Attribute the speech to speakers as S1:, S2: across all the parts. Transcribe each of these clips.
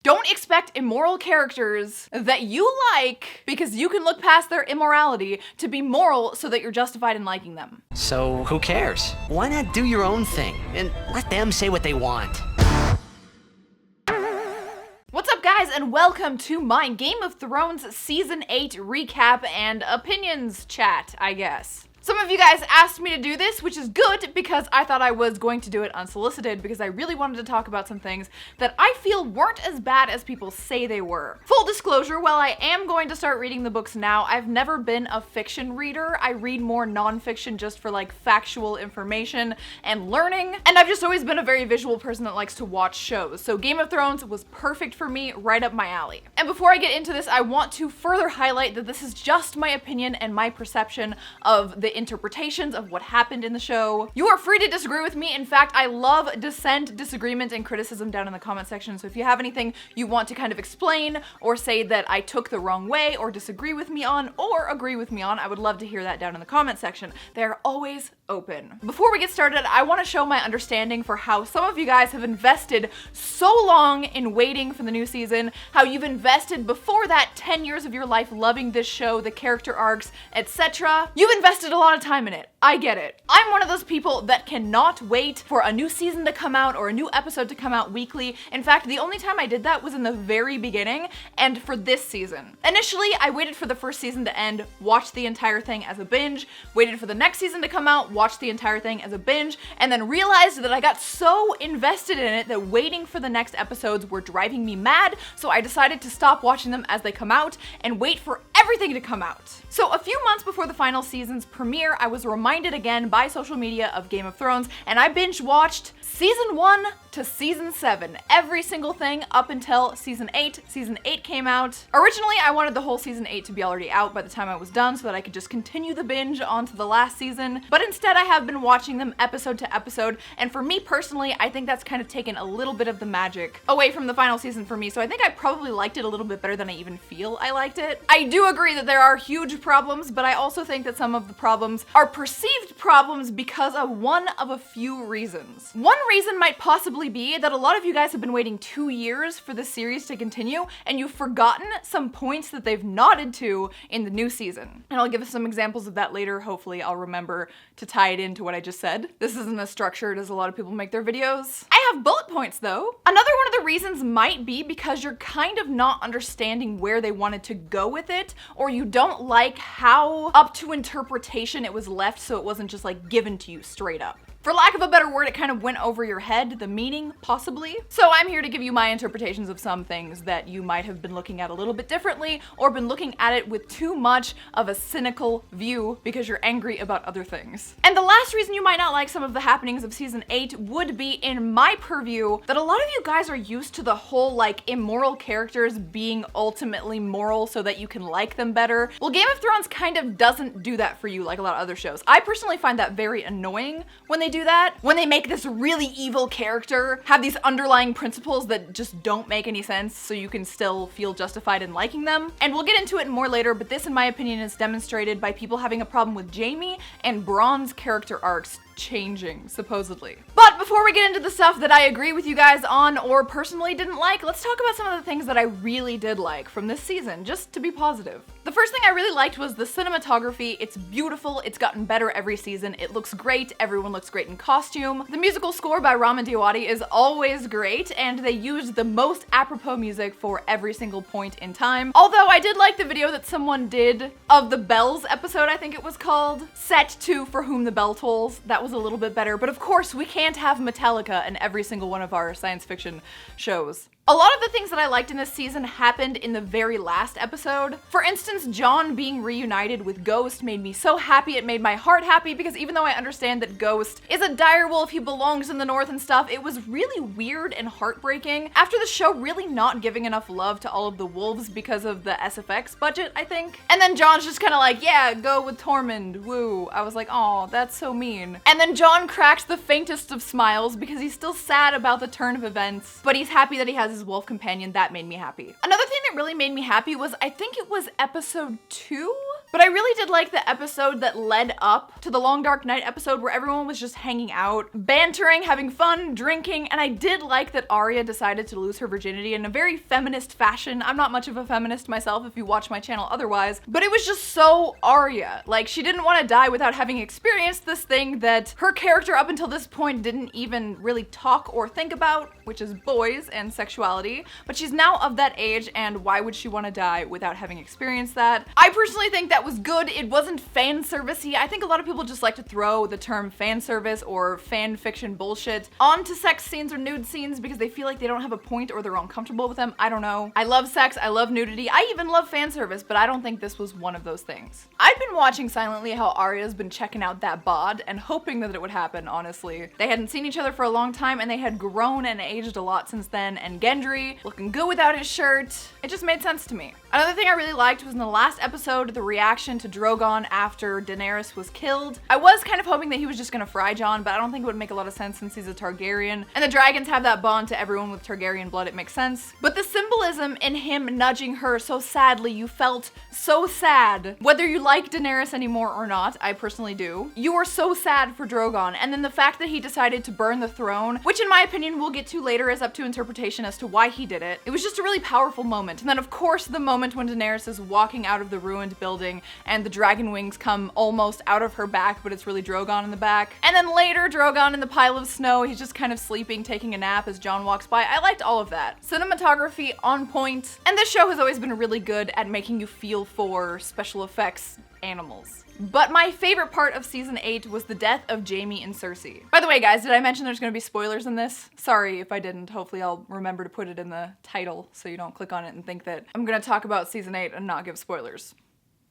S1: Don't expect immoral characters that you like because you can look past their immorality to be moral so that you're justified in liking them.
S2: So who cares? Why not do your own thing and let them say what they want?
S1: What's up, guys, and welcome to my Game of Thrones Season 8 recap and opinions chat, I guess. Some of you guys asked me to do this, which is good because I thought I was going to do it unsolicited because I really wanted to talk about some things that I feel weren't as bad as people say they were. Full disclosure, while I am going to start reading the books now, I've never been a fiction reader. I read more nonfiction just for like factual information and learning, and I've just always been a very visual person that likes to watch shows, so Game of Thrones was perfect for me, right up my alley. And before I get into this, I want to further highlight that this is just my opinion and my perception of the interpretations of what happened in the show. You are free to disagree with me. In fact, I love dissent, disagreement, and criticism down in the comment section. So if you have anything you want to kind of explain or say that I took the wrong way or disagree with me on or agree with me on, I would love to hear that down in the comment section. They're always open. Before we get started, I want to show my understanding for how some of you guys have invested so long in waiting for the new season, how you've invested before that 10 years of your life loving this show, the character arcs, etc. You've invested a lot of time in it. I get it. I'm one of those people that cannot wait for a new season to come out or a new episode to come out weekly. In fact, the only time I did that was in the very beginning and for this season. Initially, I waited for the first season to end, watched the entire thing as a binge, waited for the next season to come out, watched the entire thing as a binge, and then realized that I got so invested in it that waiting for the next episodes were driving me mad, so I decided to stop watching them as they come out and wait for everything to come out. So a few months before the final season's premiere, I was reminded again by social media of Game of Thrones, and I binge watched season 1 to season 7, every single thing up until season 8. Season 8 came out. Originally, I wanted the whole season 8 to be already out by the time I was done so that I could just continue the binge onto the last season, but instead I have been watching them episode to episode, and for me personally, I think that's kind of taken a little bit of the magic away from the final season for me, so I think I probably liked it a little bit better than I even feel I liked it. I do agree that there are huge problems, but I also think that some of the problems are perceived problems because of one of a few reasons. One reason might possibly be that a lot of you guys have been waiting 2 years for this series to continue, and you've forgotten some points that they've nodded to in the new season. And I'll give us some examples of that later. Hopefully I'll remember to tie it into what I just said. This isn't as structured as a lot of people make their videos. I have bullet points though. Another one of the reasons might be because you're kind of not understanding where they wanted to go with it, or you don't like how up to interpretation it was left so it wasn't just like given to you straight up. For lack of a better word, it kind of went over your head, the meaning, possibly. So I'm here to give you my interpretations of some things that you might have been looking at a little bit differently or been looking at it with too much of a cynical view because you're angry about other things. And the last reason you might not like some of the happenings of season 8 would be, in my purview, that a lot of you guys are used to the whole like immoral characters being ultimately moral so that you can like them better. Well, Game of Thrones kind of doesn't do that for you like a lot of other shows. I personally find that very annoying when they do that. When they make this really evil character have these underlying principles that just don't make any sense so you can still feel justified in liking them. And we'll get into it more later, but this in my opinion is demonstrated by people having a problem with Jaime and Bran's character arcs changing, supposedly. But before we get into the stuff that I agree with you guys on or personally didn't like, let's talk about some of the things that I really did like from this season, just to be positive. The first thing I really liked was the cinematography. It's beautiful, it's gotten better every season, it looks great, everyone looks great in costume. The musical score by Ramin Djawadi is always great, and they used the most apropos music for every single point in time. Although I did like the video that someone did of the Bells episode, I think it was called, set to For Whom the Bell Tolls. That was a little bit better, but of course we can't have Metallica in every single one of our science fiction shows. A lot of the things that I liked in this season happened in the very last episode. For instance, Jon being reunited with Ghost made me so happy. It made my heart happy because even though I understand that Ghost is a direwolf, he belongs in the North and stuff, it was really weird and heartbreaking after the show really not giving enough love to all of the wolves because of the SFX budget, I think. And then Jon's just kind of like, yeah, go with Tormund, woo. I was like, oh, that's so mean. And then Jon cracks the faintest of smiles because he's still sad about the turn of events, but he's happy that he has his wolf companion. That made me happy. Another thing that really made me happy was, I think it was episode 2 But I really did like the episode that led up to the Long Dark Night episode where everyone was just hanging out, bantering, having fun, drinking, and I did like that Arya decided to lose her virginity in a very feminist fashion. I'm not much of a feminist myself if you watch my channel otherwise, but it was just so Arya. Like, she didn't want to die without having experienced this thing that her character up until this point didn't even really talk or think about, which is boys and sexuality, but she's now of that age, and why would she want to die without having experienced that? I personally think that was good. It wasn't fan servicey. I think a lot of people just like to throw the term fan service or fan fiction bullshit onto sex scenes or nude scenes because they feel like they don't have a point or they're uncomfortable with them. I don't know. I love sex, I love nudity, I even love fan service, but I don't think this was one of those things. I've been watching silently how Arya's been checking out that bod and hoping that it would happen, honestly. They hadn't seen each other for a long time and they had grown and aged a lot since then, and Gendry looking good without his shirt. It just made sense to me. Another thing I really liked was in the last episode, the reaction to Drogon after Daenerys was killed. I was kind of hoping that he was just gonna fry Jon, but I don't think it would make a lot of sense since he's a Targaryen. And the dragons have that bond to everyone with Targaryen blood, it makes sense. But the symbolism in him nudging her so sadly, you felt so sad. Whether you like Daenerys anymore or not, I personally do, you were so sad for Drogon. And then the fact that he decided to burn the throne, which in my opinion we'll get to later is up to interpretation as to why he did it. It was just a really powerful moment. And then of course the moment when Daenerys is walking out of the ruined building and the dragon wings come almost out of her back, but it's really Drogon in the back. And then later, Drogon in the pile of snow, he's just kind of sleeping, taking a nap as Jon walks by. I liked all of that. Cinematography on point. And this show has always been really good at making you feel for special effects animals. But my favorite part of season 8 was the death of Jaime and Cersei. By the way, guys, did I mention there's gonna be spoilers in this? Sorry if I didn't. Hopefully I'll remember to put it in the title so you don't click on it and think that I'm gonna talk about season 8 and not give spoilers.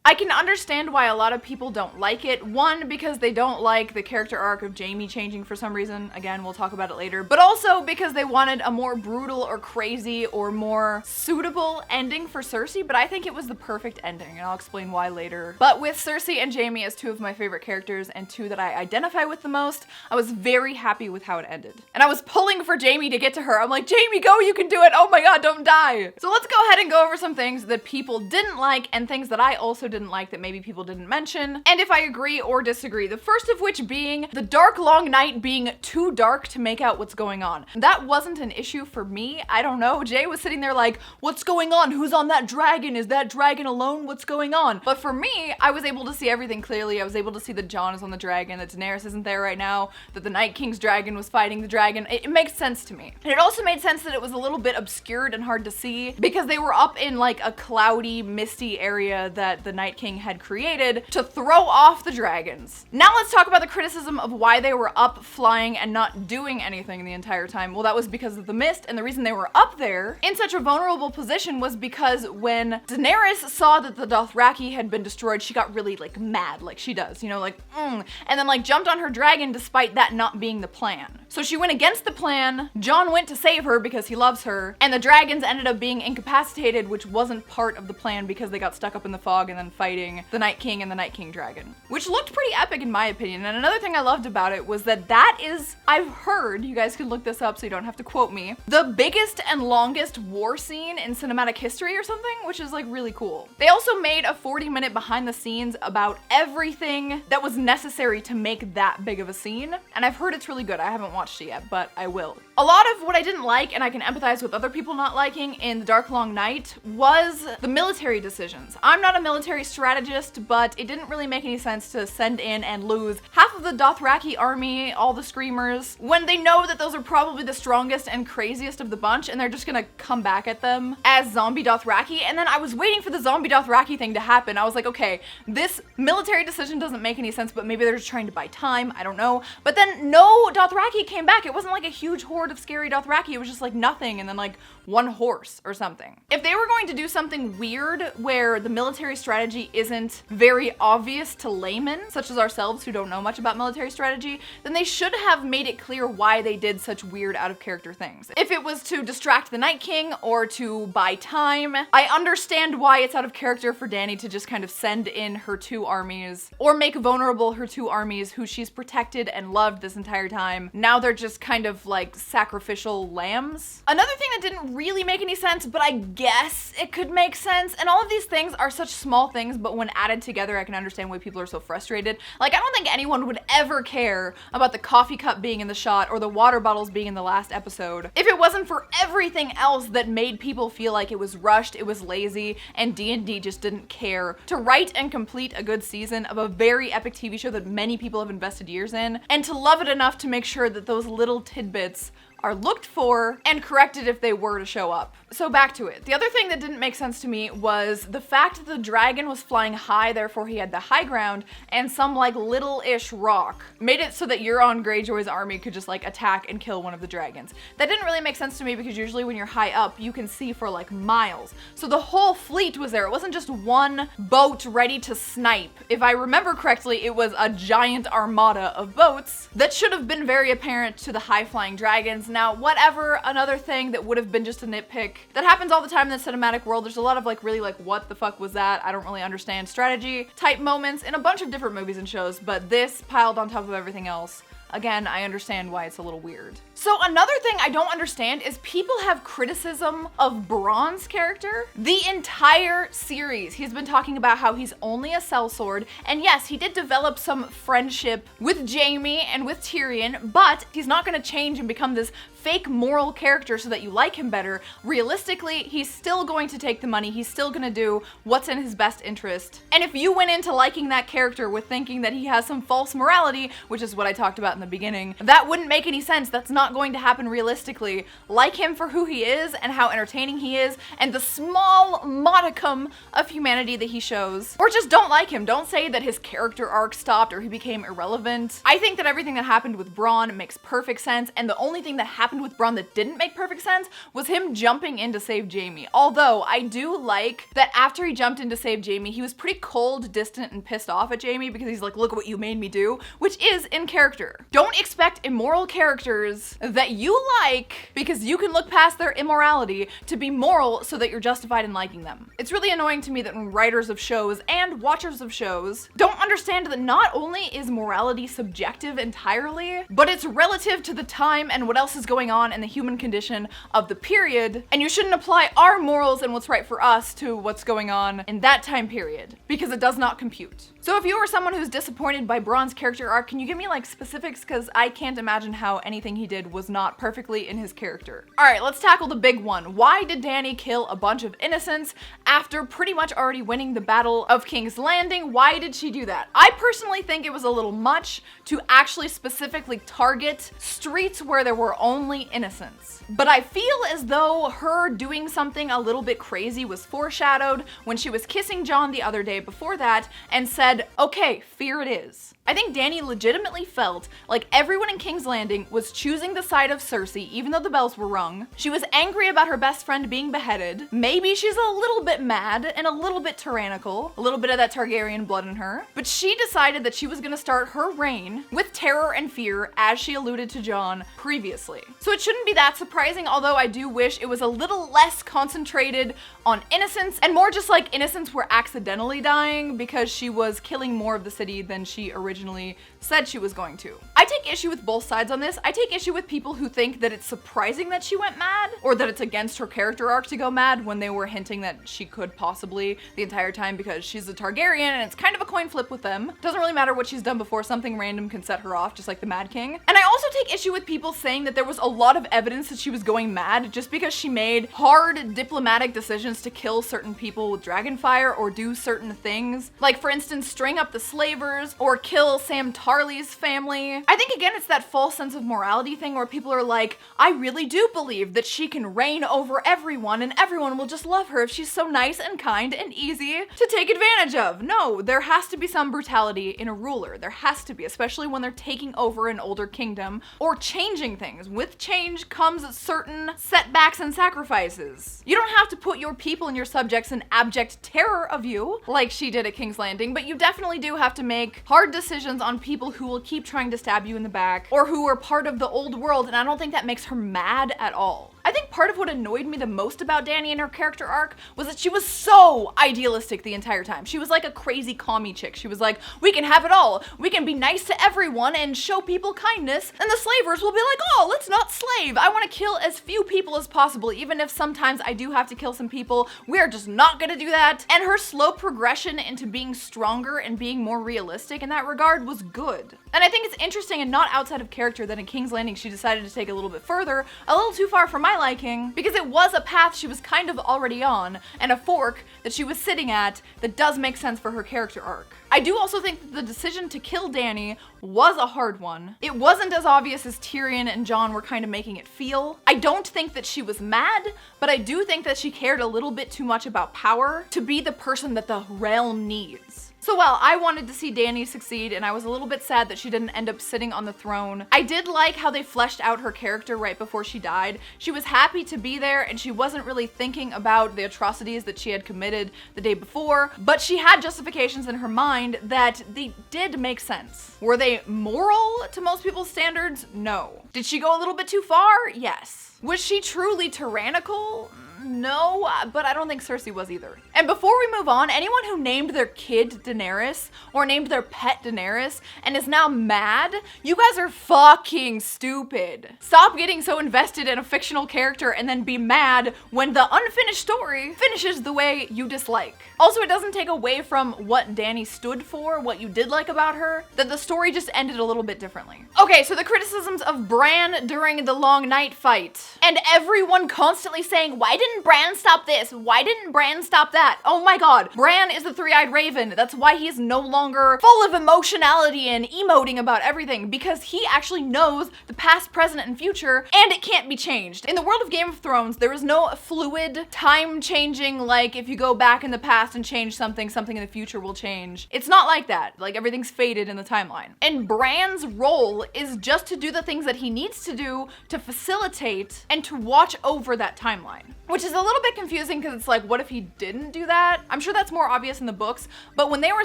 S1: I can understand why a lot of people don't like it. One, because they don't like the character arc of Jaime changing for some reason. Again, we'll talk about it later. But also because they wanted a more brutal or crazy or more suitable ending for Cersei, but I think it was the perfect ending, and I'll explain why later. But with Cersei and Jaime as two of my favorite characters and two that I identify with the most, I was very happy with how it ended. And I was pulling for Jaime to get to her. I'm like, Jaime, go, you can do it. Oh my god, don't die. So let's go ahead and go over some things that people didn't like and things that I also didn't like that maybe people didn't mention, and if I agree or disagree. The first of which being the dark long night being too dark to make out what's going on. That wasn't an issue for me. I don't know. Jay was sitting there like, what's going on? Who's on that dragon? Is that dragon alone? What's going on? But for me, I was able to see everything clearly. I was able to see that Jon is on the dragon, that Daenerys isn't there right now, that the Night King's dragon was fighting the dragon. It makes sense to me. And it also made sense that it was a little bit obscured and hard to see because they were up in like a cloudy, misty area that the Night King had created to throw off the dragons. Now let's talk about the criticism of why they were up flying and not doing anything the entire time. Well, that was because of the mist, and the reason they were up there in such a vulnerable position was because when Daenerys saw that the Dothraki had been destroyed, she got really like mad, like she does, you know, like and then like jumped on her dragon despite that not being the plan. So she went against the plan, Jon went to save her because he loves her, and the dragons ended up being incapacitated, which wasn't part of the plan because they got stuck up in the fog and then fighting the Night King and the Night King dragon, which looked pretty epic in my opinion. And another thing I loved about it was that is, I've heard, you guys can look this up so you don't have to quote me, the biggest and longest war scene in cinematic history or something, which is like really cool. They also made a 40-minute behind the scenes about everything that was necessary to make that big of a scene, and I've heard it's really good. I haven't watched it yet, but I will. A lot of what I didn't like, and I can empathize with other people not liking in The Dark Long Night, was the military decisions. I'm not a military strategist, but it didn't really make any sense to send in and lose half of the Dothraki army, all the Screamers, when they know that those are probably the strongest and craziest of the bunch, and they're just gonna come back at them as zombie Dothraki. And then I was waiting for the zombie Dothraki thing to happen. I was like, okay, this military decision doesn't make any sense, but maybe they're just trying to buy time, I don't know. But then no Dothraki came back. It wasn't like a huge horde of scary Dothraki, it was just like nothing and then like one horse or something. If they were going to do something weird where the military strategy isn't very obvious to laymen, such as ourselves who don't know much about military strategy, then they should have made it clear why they did such weird out of character things. If it was to distract the Night King or to buy time, I understand why it's out of character for Dany to just kind of send in her two armies or make vulnerable her two armies who she's protected and loved this entire time. Now they're just kind of like sacrificial lambs. Another thing that didn't really make any sense, but I guess it could make sense, and all of these things are such small things things, but when added together, I can understand why people are so frustrated. Like, I don't think anyone would ever care about the coffee cup being in the shot or the water bottles being in the last episode if it wasn't for everything else that made people feel like it was rushed, it was lazy, and D&D just didn't care to write and complete a good season of a very epic TV show that many people have invested years in, and to love it enough to make sure that those little tidbits are looked for and corrected if they were to show up. So back to it. The other thing that didn't make sense to me was the fact that the dragon was flying high, therefore he had the high ground, and some like little-ish rock made it so that Euron Greyjoy's army could just like attack and kill one of the dragons. That didn't really make sense to me because usually when you're high up, you can see for like miles. So the whole fleet was there. It wasn't just one boat ready to snipe. If I remember correctly, it was a giant armada of boats that should have been very apparent to the high-flying dragons. Now, whatever, another thing that would have been just a nitpick that happens all the time in the cinematic world. There's a lot of like really like, what the fuck was that? I don't really understand strategy type moments in a bunch of different movies and shows, but this piled on top of everything else. Again, I understand why it's a little weird. So another thing I don't understand is people have criticism of Bran's character. The entire series, he's been talking about how he's only a sellsword, and yes, he did develop some friendship with Jaime and with Tyrion, but he's not gonna change and become this fake moral character so that you like him better. Realistically, he's still going to take the money, he's still gonna do what's in his best interest. And if you went into liking that character with thinking that he has some false morality, which is what I talked about in the beginning, that wouldn't make any sense. That's not going to happen realistically. Like him for who he is and how entertaining he is and the small modicum of humanity that he shows. Or just don't like him. Don't say that his character arc stopped or he became irrelevant. I think that everything that happened with Bran makes perfect sense, and the only thing that happened with Bran that didn't make perfect sense was him jumping in to save Jaime. Although I do like that after he jumped in to save Jaime, he was pretty cold, distant, and pissed off at Jaime because he's like, look what you made me do, which is in character. Don't expect immoral characters that you like because you can look past their immorality to be moral so that you're justified in liking them. It's really annoying to me that when writers of shows and watchers of shows don't understand that not only is morality subjective entirely, but it's relative to the time and what else is going on in the human condition of the period, and you shouldn't apply our morals and what's right for us to what's going on in that time period because it does not compute. So if you are someone who's disappointed by Bran's character arc, can you give me like specifics? Because I can't imagine how anything he did was not perfectly in his character. All right, let's tackle the big one. Why did Dany kill a bunch of innocents after pretty much already winning the Battle of King's Landing? Why did she do that? I personally think it was a little much to actually specifically target streets where there were only innocents. But I feel as though her doing something a little bit crazy was foreshadowed when she was kissing Jon the other day before that and said, okay, fear it is. I think Dany legitimately felt like everyone in King's Landing was choosing the side of Cersei even though the bells were rung. She was angry about her best friend being beheaded. Maybe she's a little bit mad and a little bit tyrannical, a little bit of that Targaryen blood in her. But she decided that she was gonna start her reign with terror and fear, as she alluded to Jon previously. So it shouldn't be that surprising, although I do wish it was a little less concentrated on innocents and more just like innocents were accidentally dying because she was killing more of the city than she originally said she was going to. I take issue with both sides on this. I take issue with people who think that it's surprising that she went mad or that it's against her character arc to go mad when they were hinting that she could possibly the entire time because she's a Targaryen and it's kind of a coin flip with them. Doesn't really matter what she's done before, something random can set her off just like the Mad King. And I also take issue with people saying that there was a lot of evidence that she was going mad just because she made hard diplomatic decisions to kill certain people with dragonfire or do certain things. Like for instance, string up the slavers or kill Sam Tarly's family. I think again, it's that false sense of morality thing where people are like, I really do believe that she can reign over everyone and everyone will just love her if she's so nice and kind and easy to take advantage of. No, there has to be some brutality in a ruler. There has to be, especially when they're taking over an older kingdom or changing things. With change comes certain setbacks and sacrifices. You don't have to put your people and your subjects in abject terror of you like she did at King's Landing, but you definitely do have to make hard decisions on people who will keep trying to stab you in the back or who are part of the old world, and I don't think that makes her mad at all. I I think part of what annoyed me the most about Dany and her character arc was that she was so idealistic the entire time. She was like a crazy commie chick. She was like, we can have it all. We can be nice to everyone and show people kindness. And the slavers will be like, oh, let's not slave. I want to kill as few people as possible, even if sometimes I do have to kill some people. We are just not gonna do that. And her slow progression into being stronger and being more realistic in that regard was good. And I think it's interesting and not outside of character that in King's Landing she decided to take a little bit further, a little too far for my liking, because it was a path she was kind of already on, and a fork that she was sitting at that does make sense for her character arc. I do also think that the decision to kill Dany was a hard one. It wasn't as obvious as Tyrion and Jon were kind of making it feel. I don't think that she was mad, but I do think that she cared a little bit too much about power to be the person that the realm needs. So while I wanted to see Dany succeed and I was a little bit sad that she didn't end up sitting on the throne, I did like how they fleshed out her character right before she died. She was happy to be there and she wasn't really thinking about the atrocities that she had committed the day before, but she had justifications in her mind that they did make sense. Were they moral to most people's standards? No. Did she go a little bit too far? Yes. Was she truly tyrannical? No, but I don't think Cersei was either. And before we move on, anyone who named their kid Daenerys or named their pet Daenerys and is now mad, you guys are fucking stupid. Stop getting so invested in a fictional character and then be mad when the unfinished story finishes the way you dislike. Also, it doesn't take away from what Dany stood for, what you did like about her, that the story just ended a little bit differently. Okay, so the criticisms of Bran during the long night fight, and everyone constantly saying, why didn't Bran stop this? Why didn't Bran stop that? Oh my god, Bran is the three-eyed raven. That's why he's no longer full of emotionality and emoting about everything, because he actually knows the past, present, and future, and it can't be changed. In the world of Game of Thrones, there is no fluid, time-changing, like if you go back in the past and change something, something in the future will change. It's not like that. Like everything's faded in the timeline. And Bran's role is just to do the things that he needs to do to facilitate and to watch over that timeline. Which is a little bit confusing because it's like, what if he didn't do that? I'm sure that's more obvious in the books, but when they were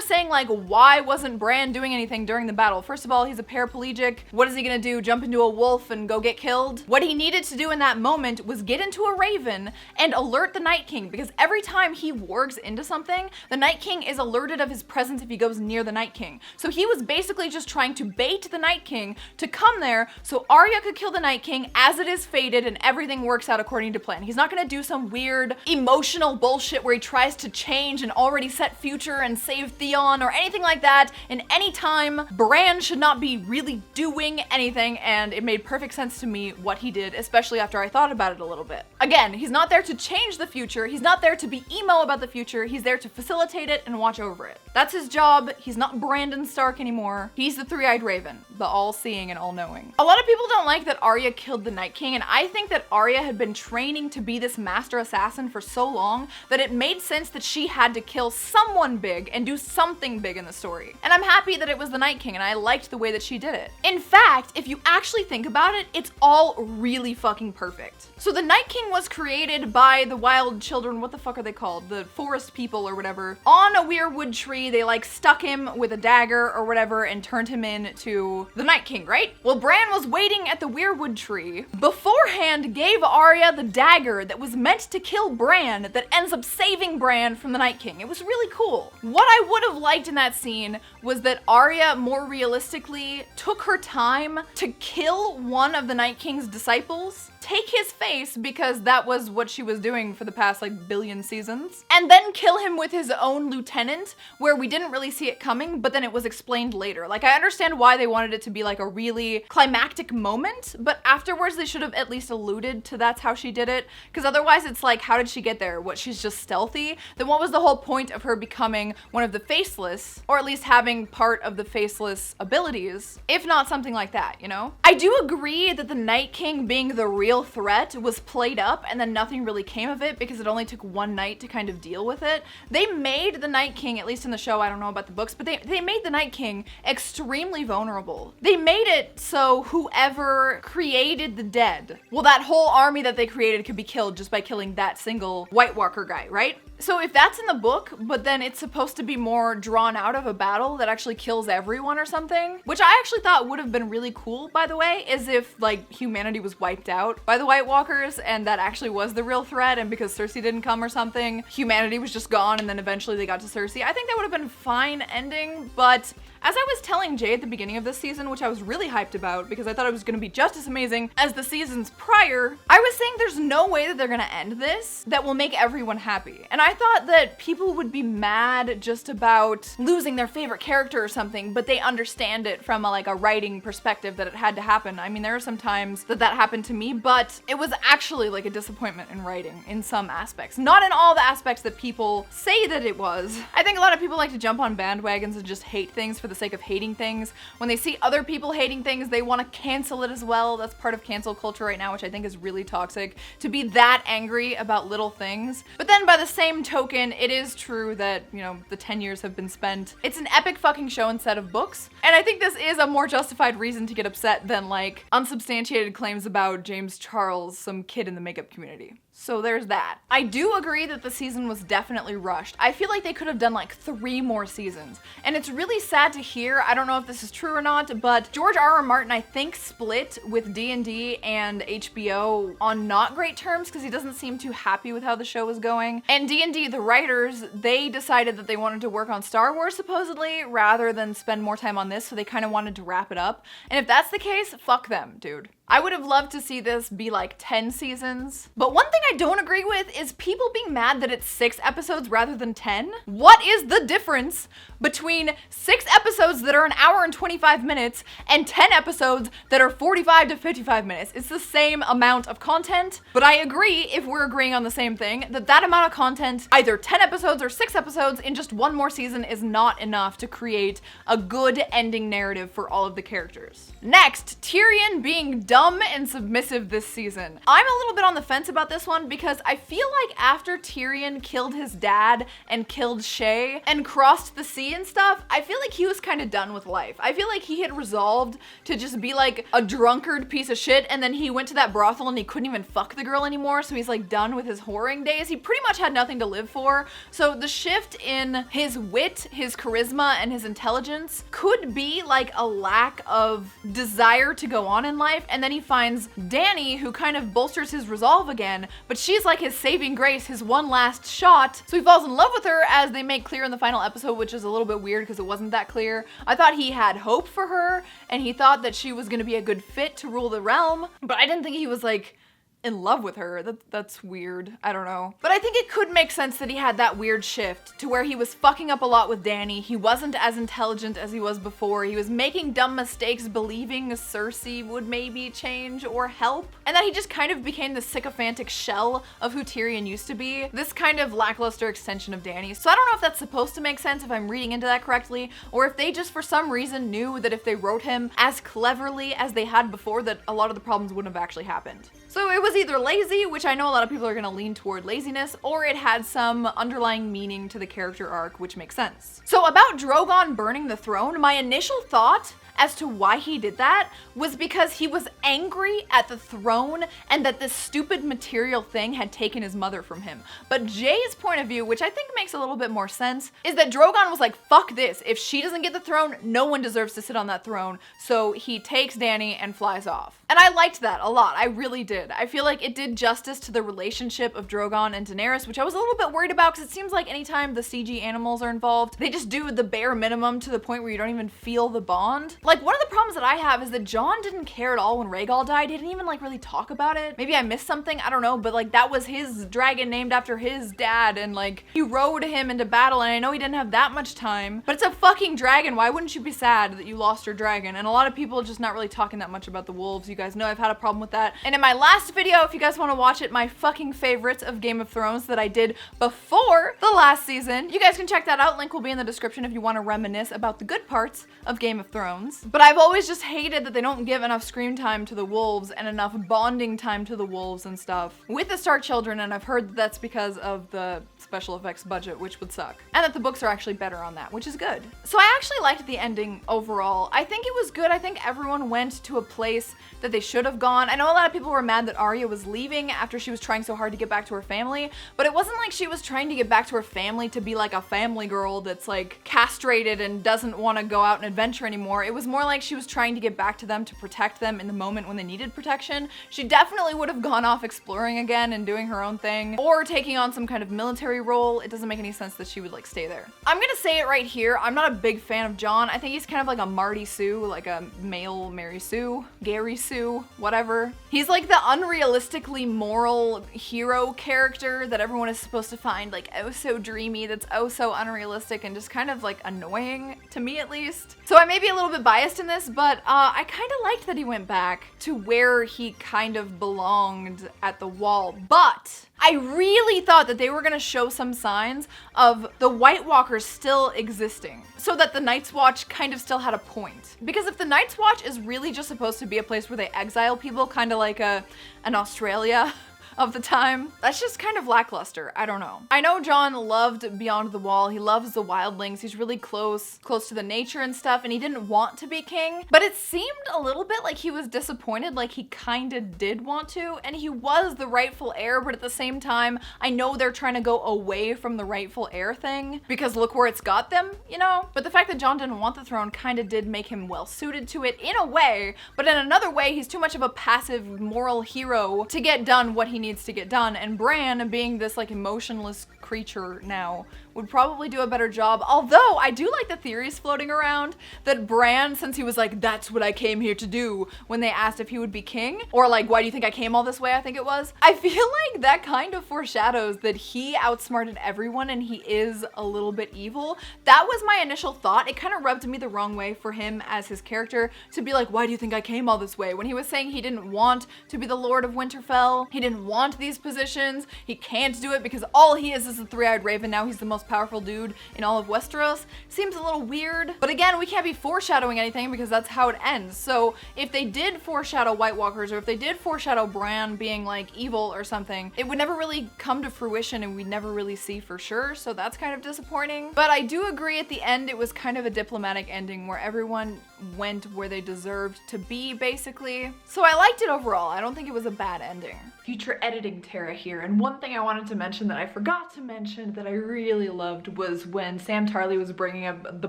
S1: saying like, why wasn't Bran doing anything during the battle? First of all, he's a paraplegic. What is he gonna do? Jump into a wolf and go get killed? What he needed to do in that moment was get into a raven and alert the Night King, because every time he wargs into something, the Night King is alerted of his presence if he goes near the Night King. So he was basically just trying to bait the Night King to come there so Arya could kill the Night King as it is fated and everything works out according to plan. He's not gonna do some weird emotional bullshit where he tries to change an already set future and save Theon or anything like that in any time. Bran should not be really doing anything, and it made perfect sense to me what he did, especially after I thought about it a little bit. Again, he's not there to change the future. He's not there to be emo about the future. He's there to facilitate it and watch over it. That's his job. He's not Brandon Stark anymore. He's the three-eyed raven, the all-seeing and all-knowing. A lot of people don't like that Arya killed the Night King, and I think that Arya had been training to be this master assassin for so long that it made sense that she had to kill someone big and do something big in the story. And I'm happy that it was the Night King, and I liked the way that she did it. In fact, if you actually think about it, it's all really fucking perfect. So the Night King was created by the wild children, what the fuck are they called? The forest people or whatever. On a weirwood tree, they like stuck him with a dagger or whatever and turned him into the Night King, right? Well, Bran was waiting at the weirwood tree, beforehand gave Arya the dagger that was meant to kill Bran, that ends up saving Bran from the Night King. It was really cool. What I would have liked in that scene was that Arya more realistically took her time to kill one of the Night King's disciples, take his face because that was what she was doing for the past like billion seasons, and then kill him with his own lieutenant, where we didn't really see it coming, but then it was explained later. Like, I understand why they wanted it to be like a really climactic moment, but afterwards they should have at least alluded to that's how she did it, because otherwise it's like, how did she get there? What, she's just stealthy? Then what was the whole point of her becoming one of the Faceless, or at least having part of the Faceless abilities, if not something like that, you know? I do agree that the Night King being the real threat was played up and then nothing really came of it because it only took one night to kind of deal with it. They made the Night King, at least in the show, I don't know about the books, but they made the Night King extremely vulnerable. They made it so whoever created the dead, well, that whole army that they created could be killed just by killing that single White Walker guy, right? So if that's in the book, but then it's supposed to be more drawn out of a battle that actually kills everyone or something, which I actually thought would have been really cool, by the way, is if like humanity was wiped out by the White Walkers and that actually was the real threat, and because Cersei didn't come or something, humanity was just gone and then eventually they got to Cersei. I think that would have been a fine ending, but as I was telling Jay at the beginning of this season, which I was really hyped about because I thought it was gonna be just as amazing as the seasons prior, I was saying there's no way that they're gonna end this that will make everyone happy. And I thought that people would be mad just about losing their favorite character or something, but they understand it from a writing perspective that it had to happen. I mean, there are some times that happened to me, but it was actually like a disappointment in writing in some aspects. Not in all the aspects that people say that it was. I think a lot of people like to jump on bandwagons and just hate things for the sake of hating things. When they see other people hating things, they want to cancel it as well. That's part of cancel culture right now, which I think is really toxic, to be that angry about little things. But then by the same token, it is true that, you know, the 10 years have been spent. It's an epic fucking show instead of books. And I think this is a more justified reason to get upset than like unsubstantiated claims about James Charles, some kid in the makeup community. So there's that. I do agree that the season was definitely rushed. I feel like they could have done like 3 more seasons. And it's really sad to hear, I don't know if this is true or not, but George R.R. Martin, I think, split with D&D and HBO on not great terms because he doesn't seem too happy with how the show was going. And D&D, the writers, they decided that they wanted to work on Star Wars supposedly rather than spend more time on this, so they kind of wanted to wrap it up. And if that's the case, fuck them, dude. I would have loved to see this be like 10 seasons. But one thing I don't agree with is people being mad that it's 6 episodes rather than 10. What is the difference between 6 episodes that are an hour and 25 minutes and 10 episodes that are 45 to 55 minutes? It's the same amount of content, but I agree, if we're agreeing on the same thing, that amount of content, either 10 episodes or 6 episodes in just one more season, is not enough to create a good ending narrative for all of the characters. Next, Tyrion being dumb and submissive this season. I'm a little bit on the fence about this one because I feel like after Tyrion killed his dad and killed Shae and crossed the sea and stuff, I feel like he was kind of done with life. I feel like he had resolved to just be like a drunkard piece of shit, and then he went to that brothel and he couldn't even fuck the girl anymore, so he's like done with his whoring days. He pretty much had nothing to live for. So the shift in his wit, his charisma, and his intelligence could be like a lack of desire to go on in life, and then he finds Dany, who kind of bolsters his resolve again, but she's like his saving grace, his one last shot. So he falls in love with her, as they make clear in the final episode, which is a little bit weird because it wasn't that clear. I thought he had hope for her, and he thought that she was gonna be a good fit to rule the realm, but I didn't think he was like in love with her. That's weird. I don't know. But I think it could make sense that he had that weird shift to where he was fucking up a lot with Dany. He wasn't as intelligent as he was before. He was making dumb mistakes, believing Cersei would maybe change or help. And that he just kind of became the sycophantic shell of who Tyrion used to be. This kind of lackluster extension of Dany. So I don't know if that's supposed to make sense, if I'm reading into that correctly, or if they just for some reason knew that if they wrote him as cleverly as they had before, that a lot of the problems wouldn't have actually happened. So it was either lazy, which I know a lot of people are gonna lean toward laziness, or it had some underlying meaning to the character arc, which makes sense. So about Drogon burning the throne, my initial thought as to why he did that was because he was angry at the throne and that this stupid material thing had taken his mother from him. But Jay's point of view, which I think makes a little bit more sense, is that Drogon was like, fuck this. If she doesn't get the throne, no one deserves to sit on that throne. So he takes Dany and flies off. And I liked that a lot. I really did. I feel like it did justice to the relationship of Drogon and Daenerys, which I was a little bit worried about because it seems like anytime the CG animals are involved, they just do the bare minimum to the point where you don't even feel the bond. Like, one of the problems that I have is that Jon didn't care at all when Rhaegal died. He didn't even like really talk about it. Maybe I missed something, I don't know, but like that was his dragon named after his dad, and like he rode him into battle, and I know he didn't have that much time, but it's a fucking dragon. Why wouldn't you be sad that you lost your dragon? And a lot of people just not really talking that much about the wolves. You guys know I've had a problem with that. And in my last video, if you guys want to watch it, my fucking favorites of Game of Thrones that I did before the last season, you guys can check that out. Link will be in the description if you want to reminisce about the good parts of Game of Thrones. sense. But I've always just hated that they don't give enough screen time to the wolves and enough bonding time to the wolves and stuff with the Stark children, and I've heard that's because of the special effects budget, which would suck. And that the books are actually better on that, which is good. So I actually liked the ending overall. I think it was good. I think everyone went to a place that they should have gone. I know a lot of people were mad that Arya was leaving after she was trying so hard to get back to her family, but it wasn't like she was trying to get back to her family to be like a family girl that's like castrated and doesn't want to go out and adventure anymore. It was more like she was trying to get back to them to protect them in the moment when they needed protection. She definitely would have gone off exploring again and doing her own thing, or taking on some kind of military role. It doesn't make any sense that she would like stay there. I'm gonna say it right here. I'm not a big fan of Jon. I think he's kind of like a Marty Sue, like a male Mary Sue, Gary Sue, whatever. He's like the unrealistically moral hero character that everyone is supposed to find like oh so dreamy, that's oh so unrealistic and just kind of like annoying to me at least. So I may be a little bit biased in this, but I kind of liked that he went back to where he kind of belonged at the Wall. But I really thought that they were gonna show some signs of the White Walkers still existing, so that the Night's Watch kind of still had a point. Because if the Night's Watch is really just supposed to be a place where they exile people, kind of like an Australia of the time, that's just kind of lackluster. I don't know. I know Jon loved Beyond the Wall. He loves the wildlings. He's really close to the nature and stuff, and he didn't want to be king, but it seemed a little bit like he was disappointed, like he kind of did want to, and he was the rightful heir, but at the same time, I know they're trying to go away from the rightful heir thing, because look where it's got them, you know? But the fact that Jon didn't want the throne kind of did make him well suited to it in a way, but in another way, he's too much of a passive moral hero to get done what he needs to get done, and Bran, being this like emotionless creature now, would probably do a better job. Although I do like the theories floating around that Bran, since he was like, that's what I came here to do, when they asked if he would be king, or like, why do you think I came all this way, I think it was. I feel like that kind of foreshadows that he outsmarted everyone and he is a little bit evil. That was my initial thought. It kind of rubbed me the wrong way for him as his character to be like, why do you think I came all this way? When he was saying he didn't want to be the Lord of Winterfell, he didn't want these positions, he can't do it because all he is a three-eyed raven. Now he's the most powerful dude in all of Westeros. Seems a little weird, but again, we can't be foreshadowing anything because that's how it ends. So if they did foreshadow White Walkers, or if they did foreshadow Bran being like evil or something, it would never really come to fruition and we'd never really see for sure. So that's kind of disappointing. But I do agree at the end, it was kind of a diplomatic ending where everyone went where they deserved to be, basically. So I liked it overall. I don't think it was a bad ending. Future editing Tara here, and one thing I wanted to mention that I forgot to mention that I really loved was when Sam Tarly was bringing up the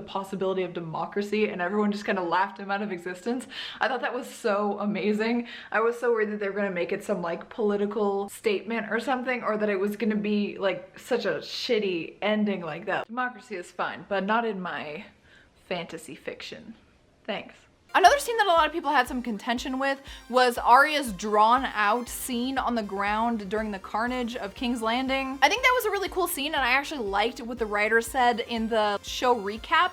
S1: possibility of democracy and everyone just kind of laughed him out of existence. I thought that was so amazing. I was so worried that they were gonna make it some like political statement or something, or that it was gonna be like such a shitty ending like that. Democracy is fine, but not in my fantasy fiction. Thanks. Another scene that a lot of people had some contention with was Arya's drawn out scene on the ground during the carnage of King's Landing. I think that was a really cool scene, and I actually liked what the writer said in the show recap,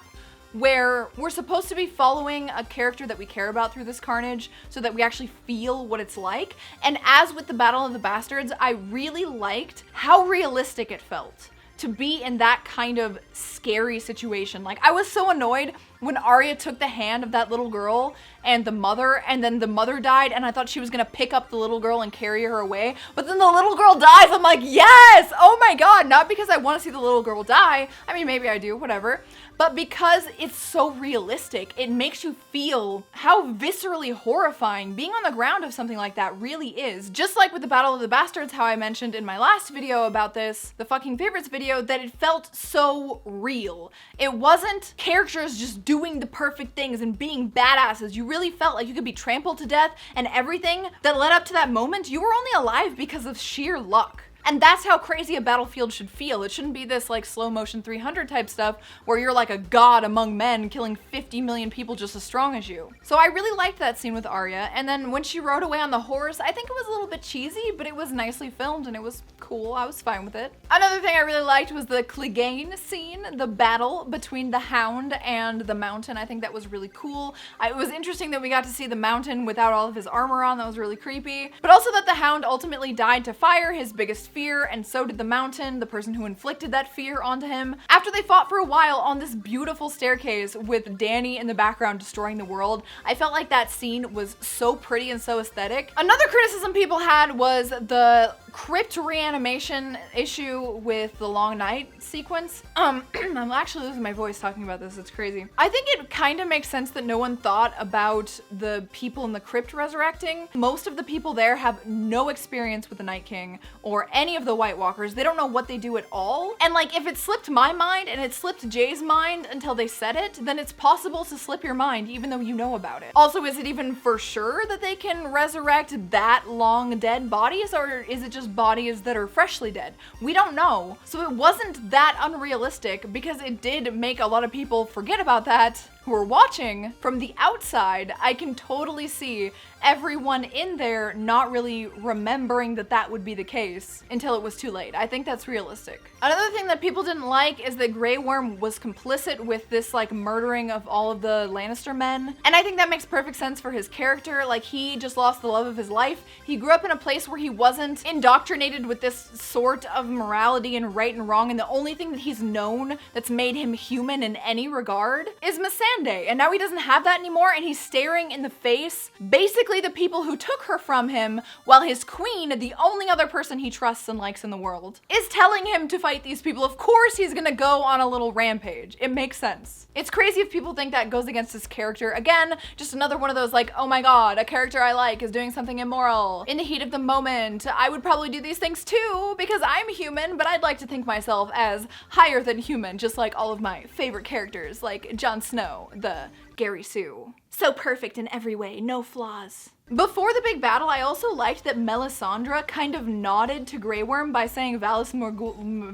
S1: where we're supposed to be following a character that we care about through this carnage so that we actually feel what it's like. And as with the Battle of the Bastards, I really liked how realistic it felt to be in that kind of scary situation. Like, I was so annoyed when Arya took the hand of that little girl and the mother, and then the mother died, and I thought she was gonna pick up the little girl and carry her away, but then the little girl dies. I'm like, yes! Oh my god, not because I want to see the little girl die. I mean, maybe I do, whatever. But because it's so realistic, it makes you feel how viscerally horrifying being on the ground of something like that really is. Just like with the Battle of the Bastards, how I mentioned in my last video about this, the fucking favorites video, that it felt so real. It wasn't characters just doing the perfect things and being badasses. You really felt like you could be trampled to death, and everything that led up to that moment, you were only alive because of sheer luck. And that's how crazy a battlefield should feel. It shouldn't be this like slow motion 300 type stuff where you're like a god among men killing 50 million people just as strong as you. So I really liked that scene with Arya. And then when she rode away on the horse, I think it was a little bit cheesy, but it was nicely filmed and it was cool. I was fine with it. Another thing I really liked was the Clegane scene, the battle between the Hound and the Mountain. I think that was really cool. It was interesting that we got to see the Mountain without all of his armor on. That was really creepy. But also that the Hound ultimately died to fire, his biggest fear, and so did the Mountain, the person who inflicted that fear onto him. After they fought for a while on this beautiful staircase with Dany in the background destroying the world, I felt like that scene was so pretty and so aesthetic. Another criticism people had was the crypt reanimation issue with the Long Night sequence. I'm actually losing my voice talking about this, it's crazy. I think it kind of makes sense that no one thought about the people in the crypt resurrecting. Most of the people there have no experience with the Night King or any of the White Walkers. They don't know what they do at all. And like, if it slipped my mind and it slipped Jay's mind until they said it, then it's possible to slip your mind even though you know about it. Also, is it even for sure that they can resurrect that long dead bodies, or is it just bodies that are freshly dead? We don't know. So it wasn't that unrealistic, because it did make a lot of people forget about that who were watching. From the outside, I can totally see everyone in there not really remembering that that would be the case until it was too late. I think that's realistic. Another thing that people didn't like is that Grey Worm was complicit with this like murdering of all of the Lannister men. And I think that makes perfect sense for his character. Like, he just lost the love of his life. He grew up in a place where he wasn't indoctrinated with this sort of morality and right and wrong, and the only thing that he's known that's made him human in any regard is Missandei. And now he doesn't have that anymore, and he's staring in the face basically the people who took her from him, while his queen, the only other person he trusts and likes in the world, is telling him to fight these people. Of course he's gonna go on a little rampage. It makes sense. It's crazy if people think that goes against his character. Again, just another one of those like, oh my god, a character I like is doing something immoral. In the heat of the moment, I would probably do these things too, because I'm human, but I'd like to think myself as higher than human, just like all of my favorite characters, like Jon Snow, the Gary Sue. So perfect in every way, no flaws. Before the big battle, I also liked that Melisandre kind of nodded to Grey Worm by saying Valor Morghulis,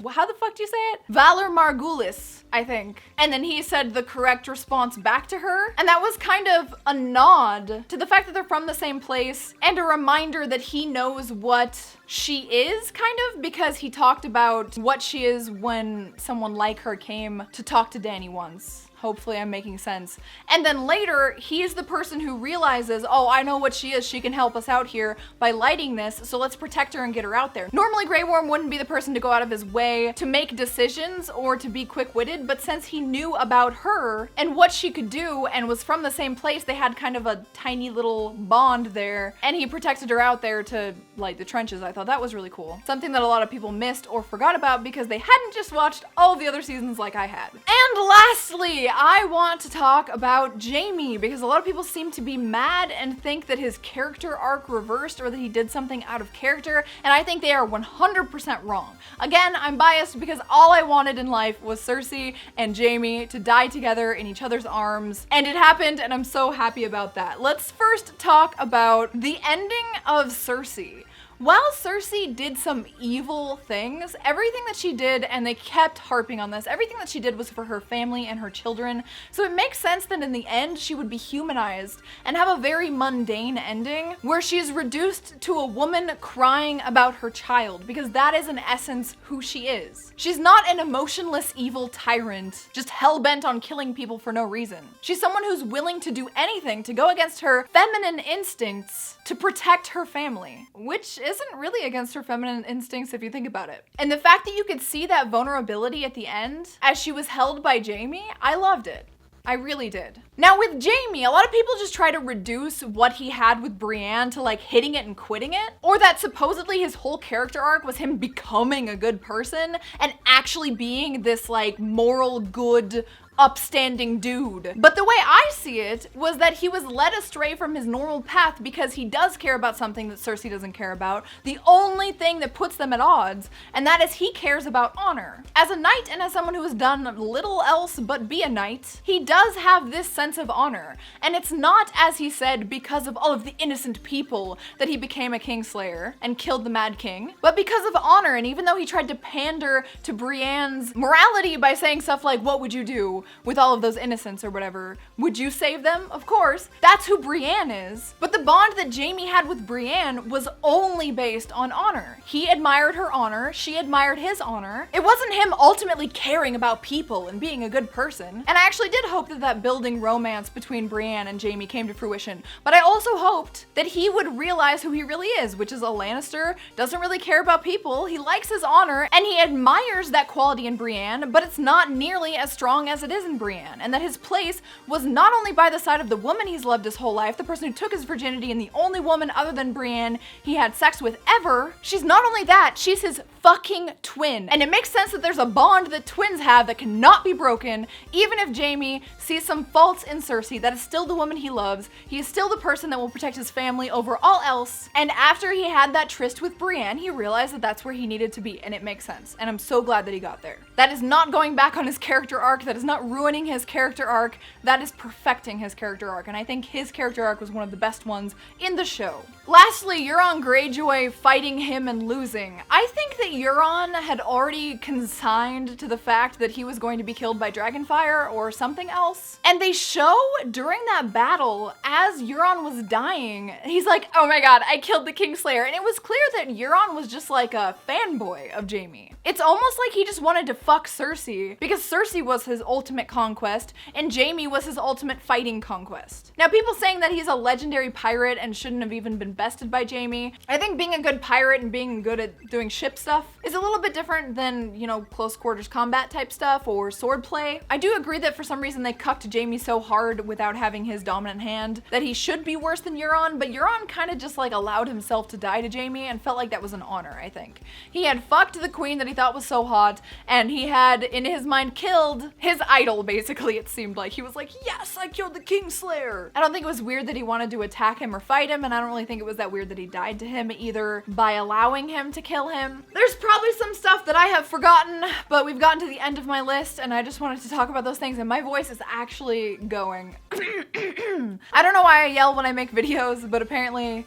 S1: how the fuck do you say it? Valor Morghulis, I think. And then he said the correct response back to her. And that was kind of a nod to the fact that they're from the same place, and a reminder that he knows what she is, kind of, because he talked about what she is when someone like her came to talk to Dany once. Hopefully I'm making sense. And then later, he's the person who realizes, oh, I know what she is. She can help us out here by lighting this, so let's protect her and get her out there. Normally, Grey Worm wouldn't be the person to go out of his way to make decisions or to be quick-witted, but since he knew about her and what she could do and was from the same place, they had kind of a tiny little bond there, and he protected her out there to light the trenches. I thought that was really cool. Something that a lot of people missed or forgot about because they hadn't just watched all the other seasons like I had. And lastly, I want to talk about Jaime, because a lot of people seem to be mad and think that his character arc reversed or that he did something out of character, and I think they are 100% wrong. Again, I'm biased because all I wanted in life was Cersei and Jaime to die together in each other's arms, and it happened, and I'm so happy about that. Let's first talk about the ending of Cersei. While Cersei did some evil things, everything that she did, and they kept harping on this, everything that she did was for her family and her children, so it makes sense that in the end she would be humanized and have a very mundane ending where she's reduced to a woman crying about her child, because that is in essence who she is. She's not an emotionless evil tyrant, just hell-bent on killing people for no reason. She's someone who's willing to do anything to go against her feminine instincts to protect her family, which isn't really against her feminine instincts if you think about it. And the fact that you could see that vulnerability at the end as she was held by Jaime, I loved it. I really did. Now with Jaime, a lot of people just try to reduce what he had with Brienne to like hitting it and quitting it, or that supposedly his whole character arc was him becoming a good person and actually being this like moral good upstanding dude. But the way I see it was that he was led astray from his normal path because he does care about something that Cersei doesn't care about, the only thing that puts them at odds, and that is he cares about honor. As a knight and as someone who has done little else but be a knight, he does have this sense of honor, and it's not, as he said, because of all of the innocent people that he became a kingslayer and killed the Mad King, but because of honor. And even though he tried to pander to Brienne's morality by saying stuff like, what would you do? with all of those innocents or whatever, would you save them? Of course. That's who Brienne is. But the bond that Jaime had with Brienne was only based on honor. He admired her honor, she admired his honor. It wasn't him ultimately caring about people and being a good person. And I actually did hope that that building romance between Brienne and Jaime came to fruition, but I also hoped that he would realize who he really is, which is a Lannister, doesn't really care about people, he likes his honor, and he admires that quality in Brienne, but it's not nearly as strong as it is in Brienne, and that his place was not only by the side of the woman he's loved his whole life, the person who took his virginity and the only woman other than Brienne he had sex with ever. She's not only that, she's his fucking twin. And it makes sense that there's a bond that twins have that cannot be broken. Even if Jaime sees some faults in Cersei, that is still the woman he loves. He is still the person that will protect his family over all else. And after he had that tryst with Brienne, he realized that that's where he needed to be, and it makes sense. And I'm so glad that he got there. That is not going back on his character arc. That is not ruining his character arc. That is perfecting his character arc. And I think his character arc was one of the best ones in the show. Lastly, Euron Greyjoy fighting him and losing. I think that Euron had already consigned to the fact that he was going to be killed by Dragonfire or something else. And they show during that battle, as Euron was dying, he's like, oh my god, I killed the Kingslayer. And it was clear that Euron was just like a fanboy of Jaime. It's almost like he just wanted to fuck Cersei, because Cersei was his ultimate conquest and Jaime was his ultimate fighting conquest. Now, people saying that he's a legendary pirate and shouldn't have even been bested by Jaime. I think being a good pirate and being good at doing ship stuff is a little bit different than, you know, close quarters combat type stuff or sword play. I do agree that for some reason they cucked Jaime so hard without having his dominant hand that he should be worse than Euron, but Euron kind of just like allowed himself to die to Jaime and felt like that was an honor, I think. He had fucked the queen that he thought was so hot, and he had in his mind killed his idol, basically. It seemed like he was like, yes, I killed the Kingslayer. I don't think it was weird that he wanted to attack him or fight him, and I don't really think it was that weird that he died to him either by allowing him to kill him. There's probably some stuff that I have forgotten, but we've gotten to the end of my list and I just wanted to talk about those things, and my voice is actually going. I don't know why I yell when I make videos, but apparently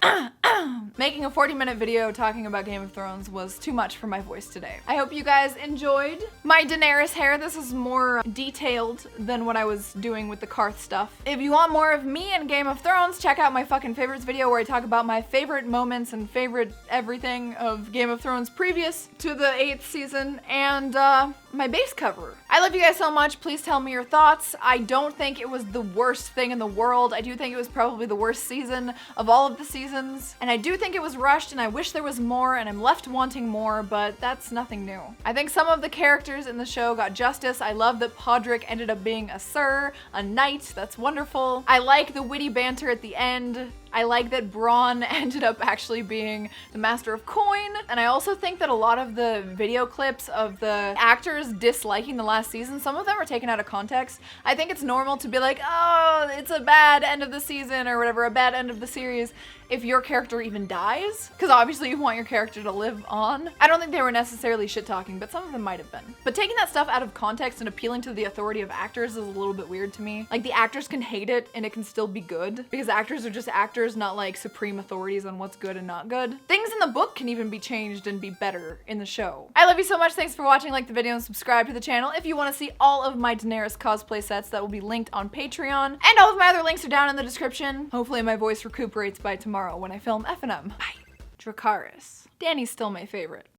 S1: making a 40-minute video talking about Game of Thrones was too much for my voice today. I hope you guys enjoyed my Daenerys hair. This is more detailed than what I was doing with the Karth stuff. If you want more of me in Game of Thrones, check out my fucking favorites video where I talk about my favorite moments and favorite everything of Game of Thrones previous to the 8th season, and my base cover. I love you guys so much. Please tell me your thoughts. I don't think it was the worst thing in the world. I do think it was probably the worst season of all of the seasons, and I do think it was rushed, and I wish there was more, and I'm left wanting more, but that's nothing new. I think some of the characters in the show got justice. I love that Podrick ended up being a Sir, a knight. That's wonderful. I like the witty banter at the end. I like that Bronn ended up actually being the Master of Coin, and I also think that a lot of the video clips of the actors disliking the last season, some of them are taken out of context. I think it's normal to be like, oh, it's a bad end of the season or whatever, a bad end of the series, if your character even dies, because obviously you want your character to live on. I don't think they were necessarily shit-talking, but some of them might have been. But taking that stuff out of context and appealing to the authority of actors is a little bit weird to me. Like, the actors can hate it and it can still be good, because actors are just actors, not like supreme authorities on what's good and not good. Things in the book can even be changed and be better in the show. I love you so much. Thanks for watching. Like the video and subscribe to the channel if you want to see all of my Daenerys cosplay sets. That will be linked on Patreon, and all of my other links are down in the description. Hopefully my voice recuperates by tomorrow when I film F&M. Bye. Dracarys. Dany's still my favorite.